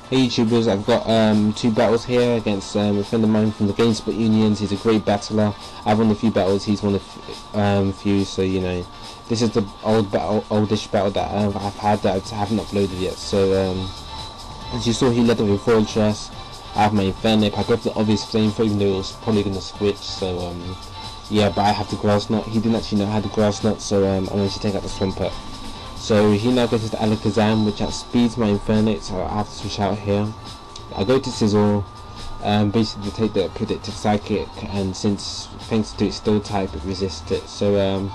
Hey YouTubers, I've got two battles here against a friend of mine from the GameSpot Unions. He's a great battler. I've won a few battles, he's won a few, so you know, this is the oldish battle that I've had that I haven't uploaded yet. So as you saw, he led with a fortress. I have my Infernape. I go for the obvious flamethrower, even though it was probably going to switch. So yeah, but I have the grass knot. He didn't actually know I had the grass knot, so I managed to take out the Swampert. So he now goes to the Alakazam, which outspeeds my Infernape, so I have to switch out here. I go to Sizzle, basically to take the predicted Psychic, and since thanks to its Steel type it resists it. So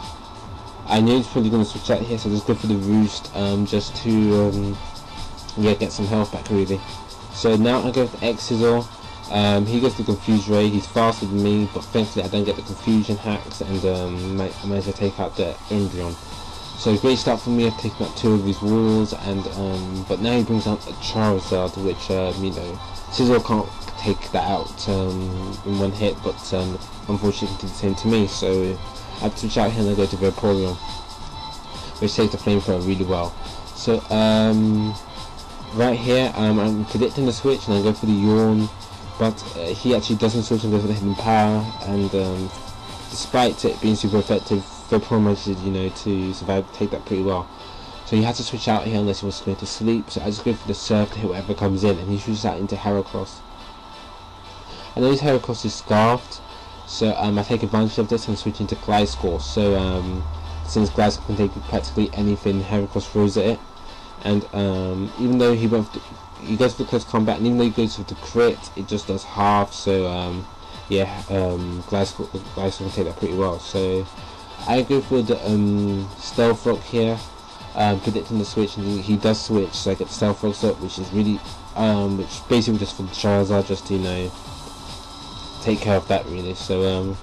I knew it's probably going to switch out here, so just go for the Roost, just to yeah, get some health back really. So now I go for X Sizzle. He goes to Confuse Ray. He's faster than me, but thankfully I don't get the confusion hacks, and I managed to take out the Umbreon. So great start for me. I've taken out two of his walls, and but now he brings out a Charizard, which you know, Sizzle can't take that out in one hit, but unfortunately did the same to me. So I have to switch out here and I go to Vaporeon, which takes the Flamethrower really well. So right here I'm predicting the switch, and I go for the Yawn, but he actually doesn't switch and goes for the Hidden Power, and despite it being super effective, Vaporeon managed, you know, to survive, take that pretty well. So he had to switch out here unless he was going to sleep, so I just go for the Surf to hit whatever comes in, and he switches out into Heracross. I know his Heracross is Scarfed, so I take advantage of this and switch into Gliscor. So since Gliscor can take practically anything Heracross throws at it, and even though he goes for close combat, and even though he goes for the crit, it just does half. So yeah, Gliscor can take that pretty well. So I go for the Stealth Rock here, predicting the switch, and he does switch, so I get the Stealth Rocks up, which is really, which basically just for the Charizard, just to, you know, take care of that really. So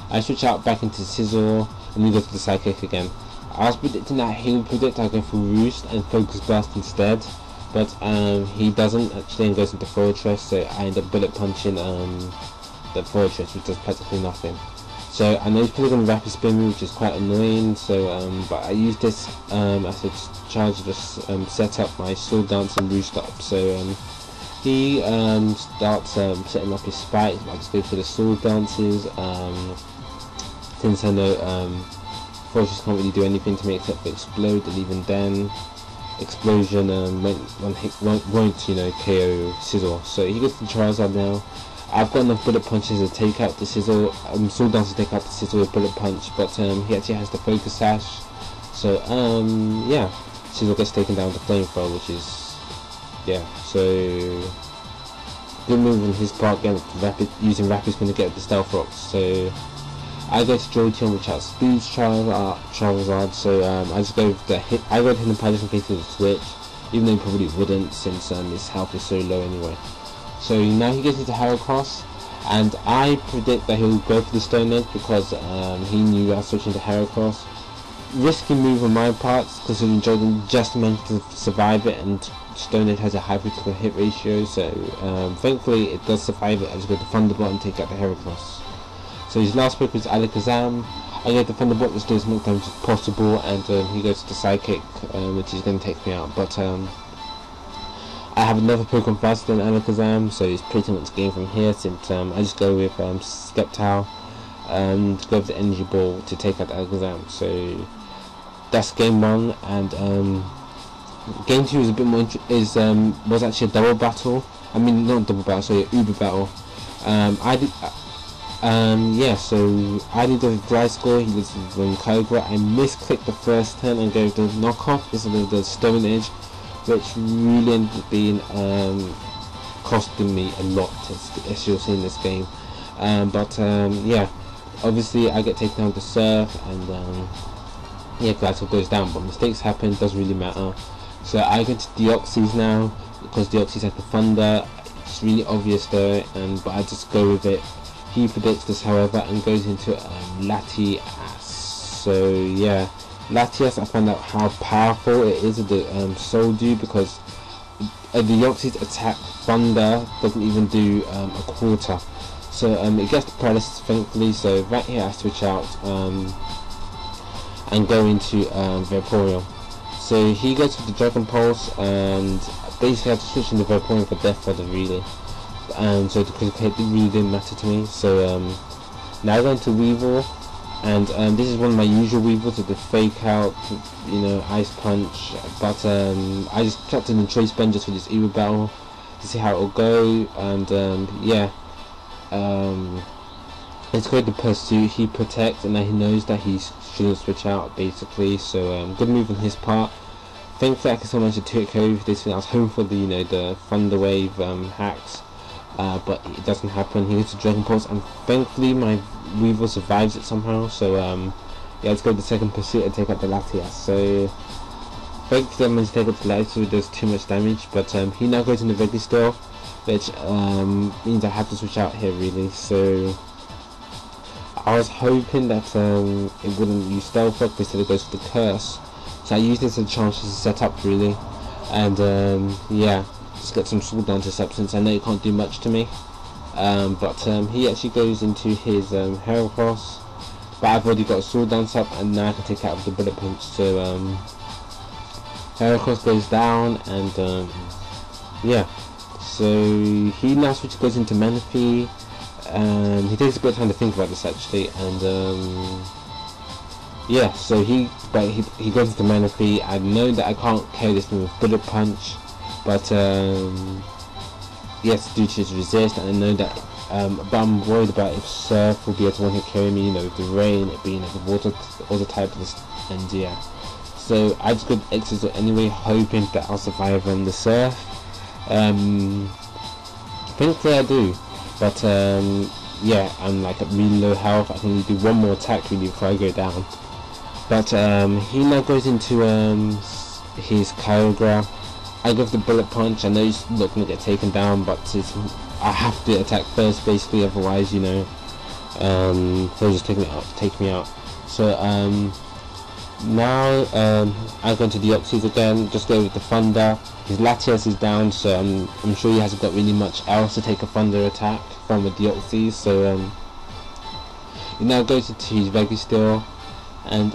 I switch out back into Sizzle, and then go to the Psychic again. I was predicting that he would predict I go for Roost and Focus Blast instead, but he doesn't actually, and goes into Fortress, so I end up Bullet Punching the Fortress, which does practically nothing. So I know he's probably going to Rapid Spin me, which is quite annoying. So but I use this as a charge to just set up my Sword Dance and Roost up. So he starts setting up his spikes. I just go for the Sword Dances. Since I know Fortress can't really do anything to me except for Explode, and even then Explosion won't, you know, KO Sizzle. So he gets the Charizard now. I've got enough Bullet Punches to take out the Sizzle, Sword Dance to take out the Sizzle with Bullet Punch, but he actually has the Focus Sash. So yeah, Sizzle gets taken down with the Flamethrower, which is, yeah, so good move on his part, again, using Rapid Spin to get the Stealth Rocks. So I go to Jolteon, which outspeeds Charizard. So I just go with I go to Hidden Power just in case of the switch, even though he probably wouldn't, since his health is so low anyway. So now he gets into Heracross, and I predict that he'll go for the Stone Edge because he knew I was switching to Heracross. Risky move on my part, considering Jordan just managed to survive it, and Stone Edge has a high critical hit ratio, so thankfully it does survive it. I just go to Thunderbolt and take out the Heracross. So his last pick was Alakazam. I go to Thunderbolt, just do as much damage as possible, and he goes to the Psychic, which is going to take me out. But I have another Pokemon faster than Alakazam, so it's pretty much game from here, since I just go with Sceptile and go with the Energy Ball to take out Alakazam. So that's game 1, and game 2 is a bit more was actually a double battle. I mean, not a double battle, sorry, an Uber battle. Yeah, so I did the Gliscor, he did the Kyogre. I misclicked the first turn and gave the knockoff instead of the Stone Edge, which really ended up being costing me a lot, as you'll see in this game. But yeah, obviously I get taken down with the Surf, and yeah, Gliscor goes down, but mistakes happen, doesn't really matter. So I go to Deoxys now, because Deoxys has the Thunder. It's really obvious though, but I just go with it. He predicts this, however, and goes into Latias. So yeah, Latias, I found out how powerful it is with the Soul Dew, because the Deoxys attack Thunder doesn't even do a quarter. So it gets the paralysis, thankfully. So right here I switch out and go into Vaporeon. So he goes with the Dragon Pulse, and basically I had to switch into Vaporeon for Death Fodder really. So the critical hit really didn't matter to me. So now I go into Weevil, and this is one of my usual Weevils with the fake out, you know, Ice Punch. But I just chucked in the Choice Bend just for this Evo battle to see how it'll go, and yeah. It's great to Pursuit, he protects, and then he knows that he shouldn't switch out basically, so good move on his part. Thankfully I can still manage to 2-hit KO this thing. I was hoping for the, you know, the Thunder Wave hacks, but it doesn't happen. He gets a Dragon Pulse, and thankfully my Weevil survives it somehow, so yeah, let's go to the second Pursuit and take out the Latias. So thankfully I managed to take out the Latias, so it does too much damage, but he now goes into Registeel, which means I have to switch out here really. So I was hoping that it wouldn't use Stealth Rock, instead it goes for the Curse. So I used this as a chance to set up really, and yeah, just get some Sword Dance Substance. I know it can't do much to me, but he actually goes into his Heracross, but I've already got a Sword Dance up, and now I can take out with the Bullet Punch. So Heracross goes down, and yeah, so he now goes into Manaphy. He takes a bit of time to think about this actually, and yeah, so he goes into Manaphy. I know that I can't carry this thing with Bullet Punch, but yes, due to his resist, and I know that but I'm worried about if Surf will be able to one-hit carry me, you know, with the rain, it being like a water type, and yeah, so I just go to Exit anyway, hoping that I'll survive on the Surf. Thankfully I do. But yeah, I'm like at really low health. I can only do one more attack really before I go down. But he now goes into his Kyogre. I go for the Bullet Punch. I know he's not going to get taken down, but I have to attack first basically, otherwise, you know, he'll just take me out. So now I go into the Deoxys again, just go with the Thunder. His Latias is down, so I'm sure he hasn't got really much else to take a Thunder attack from a Deoxys. So he now goes into his Registeel, and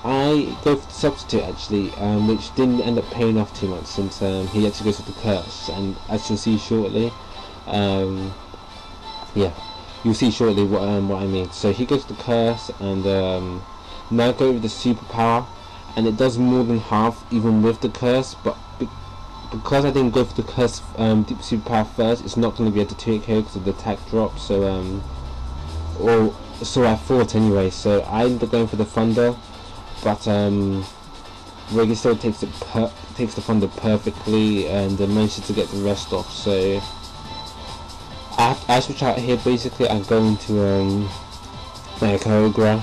I go for the Substitute actually, which didn't end up paying off too much, since he actually goes with the Curse, and as you'll see shortly, yeah, you'll see shortly what I mean. So he goes to the Curse, and now go with the Superpower, and it does more than half even with the Curse, but because I didn't go for the Curse Superpower first, it's not going to be able to 2-hit KO because of the attack drop. So or so I thought anyway. So I ended up going for the Thunder, but Registeel takes the Thunder perfectly, and manages to get the rest off. So I switch out here basically. I go into my Kyogre,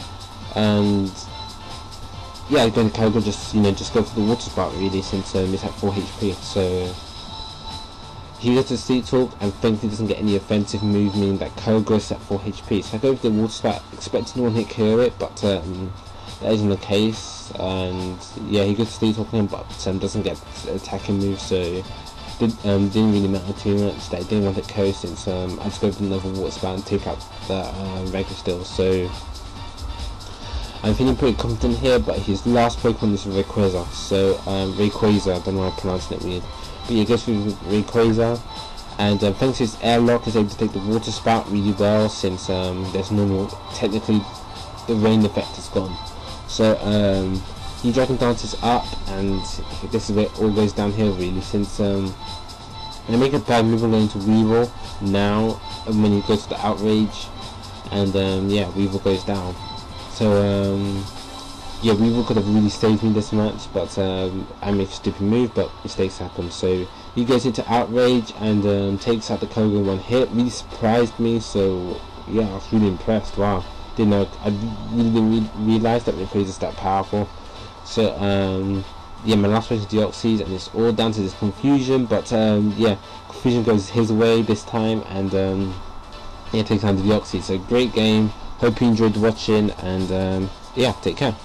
and yeah, I go into Kyogre, just go for the Water Spout really, since it's at 4 HP. So he gets a Sleep Talk, and thankfully doesn't get any offensive move, meaning that Kyogre is at 4 HP. So I go with the Water Spout, expecting one hit KO it, but that isn't the case. And yeah, he gets Sleep Talk him, but doesn't get attacking moves, so didn't really matter too much that I didn't want to KO, since I just go with another Water Spout and take out the Registeel. So I'm feeling pretty confident here, but his last Pokemon is Rayquaza. So Rayquaza, I don't know why I'm pronouncing it weird, but he goes with Rayquaza, and thanks to his Airlock, he's able to take the Water Spout really well, since there's technically the rain effect is gone. So he Dragon Dances up, and this is where it all goes downhill really, since I make a bad move on going to Weevil now, when he goes to the Outrage, and yeah, Weevil goes down. So yeah, Weevil could have really saved me this match, but I make a stupid move, but mistakes happen. So he goes into Outrage and takes out the Kyogre in one hit. Really surprised me, so yeah, I was really impressed. Wow, I really didn't realize that Rayquaza is that powerful. So yeah, my last one is Deoxys, and it's all down to this Confusion, but yeah, Confusion goes his way this time, and yeah, takes down the Deoxys. So great game. Hope you enjoyed watching, and yeah, take care.